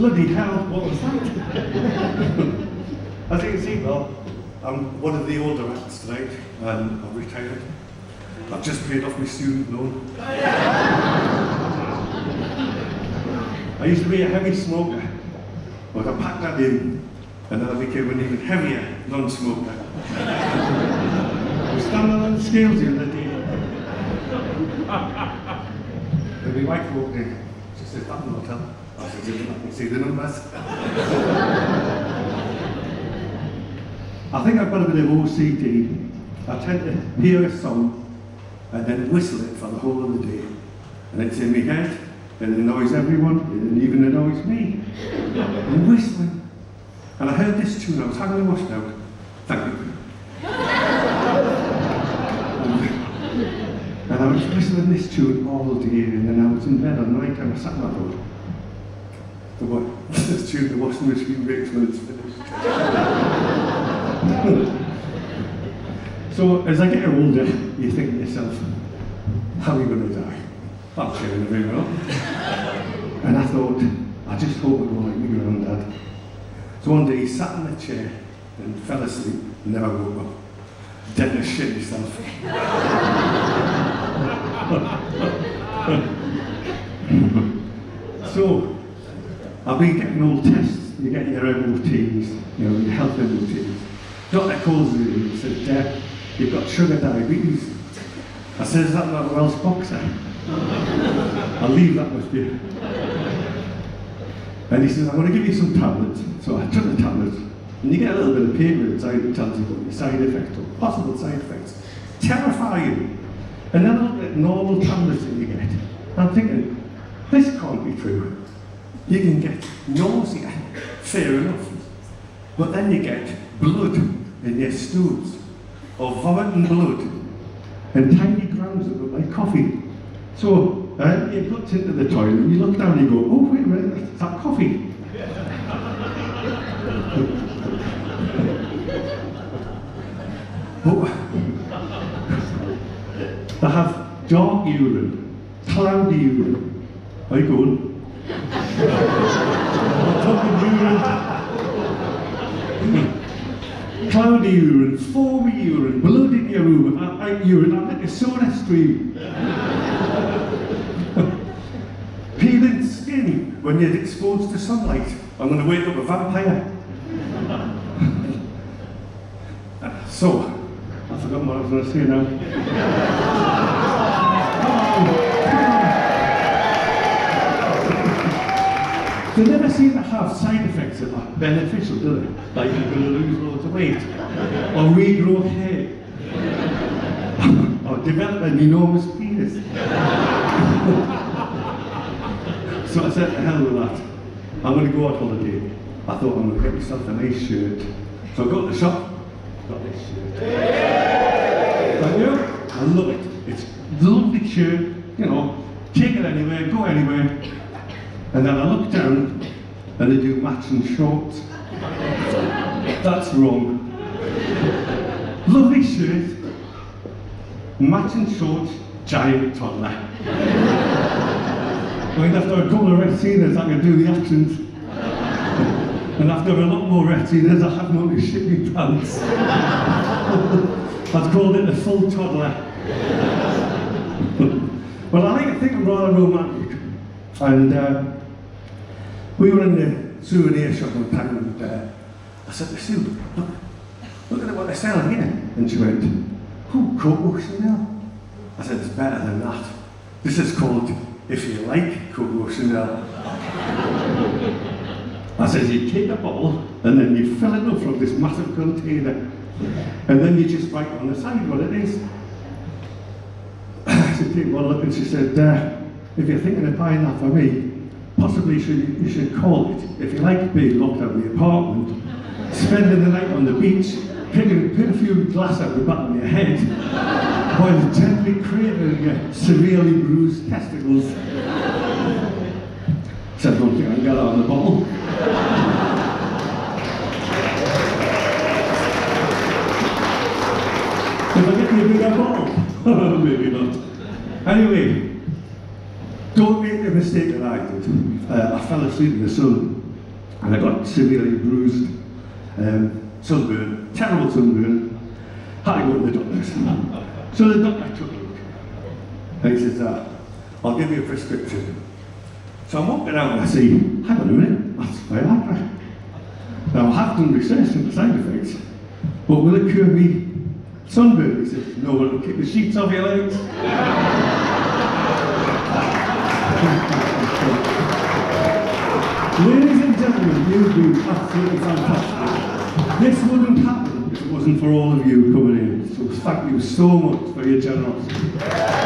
Bloody hell, what was that? As you can see, well, I'm one of the older acts tonight, and I've retired. I've just paid off my student loan. I used to be a heavy smoker, but I packed that in, and then I became an even heavier non-smoker. I was standing on the scales the other day, and my wife walked in. She said, "That not tell." I said, "I can see the numbers." I think I've got a bit of OCD. I tend to hear a song and then whistle it for the whole of the day. And it's in my head, and it annoys everyone, and it even annoys me. I'm whistling. And I heard this tune, I was having a wash out. Thank you. And I was whistling this tune all day, and then I was in bed at night and I sat and I thought, this tune the washing machine breaks when it's finished. So as I get older, you think to yourself, how are you going to die? I'm sharing very well. And I thought, I just hope I go like my granddad. So one day he sat in a chair and fell asleep and never woke up. Dead as shit himself. So, I've been getting all tests. You get your MOTs, your health MOTs. Doctor calls me and says, "Dad, you've got sugar diabetes." I said, "Is that not a Welsh boxer?" I'll leave that with you. And he says, "I'm going to give you some tablets." So I took the tablets, and you get a little bit of paper inside that tells you what your side effects or possible side effects. Terrify you. And then I look at normal tablets that you get. I'm thinking, this can't be true. You can get nausea, fair enough. But then you get blood in your stools, or vomiting blood, and tiny grounds that look like coffee. So you looked into the toilet, you look down and you go, "Oh, wait a minute, that's that coffee." Oh. They have dark urine, cloudy urine. Are you going? I'm talking urine. Cloudy urine, foamy urine, blood in your urine, I'm like a soda stream. Peeling skin when you're exposed to sunlight. I'm going to wake up a vampire. So, I've forgotten what I was going to say now. They never seem to have side effects that are beneficial, do they? Like you're going to lose loads of weight, or regrow hair, or develop an enormous penis. So I said, "To hell with that. I'm going to go on holiday." I thought, I'm going to get myself a nice shirt. So I go to the shop, got this shirt. Thank you. I love it. It's a lovely shirt, you know, take it anywhere, go anywhere. And then I look down and they do matching shorts. That's wrong. Lovely shirt, matching shorts, giant toddler. I mean, after a couple of Retinas, I can do the actions. And after a lot more Retinas, I have no to shit my pants. I've called it a full toddler. Well, I like to think I'm rather romantic. And we were in the souvenir shop one time, and I said to Sue, look at what they're selling here. And she went, "Oh, Coco Chanel." I said, "It's better than that. This is called If You Like Coco Chanel." I said, "You take a bottle, and then you fill it up from this massive container, and then you just write on the side what it is." She took one look and she said, "If you're thinking of buying that for me, possibly you should call it If You Like Being Locked Out of the Apartment, Spending the Night on the Beach, put a few glass out the back of your head, while gently cradling your severely bruised testicles." So I don't think I can get that on the bottle. If I get you a bigger bottle? Maybe not. Anyway, don't make the mistake that I did. I fell asleep in the sun, and I got severely bruised, sunburn, terrible sunburn. Had to go to the doctors. So the doctor took a look, and he says, I'll give you a prescription. So I'm walking out and I see, hang on a minute, that's Viagra. Now I have done research into side effects, but will it cure me sunburn? He says, no, it'll kick the sheets off your legs. Ladies and gentlemen, you've been absolutely fantastic. This wouldn't happen if it wasn't for all of you coming in. So thank you so much for your generosity.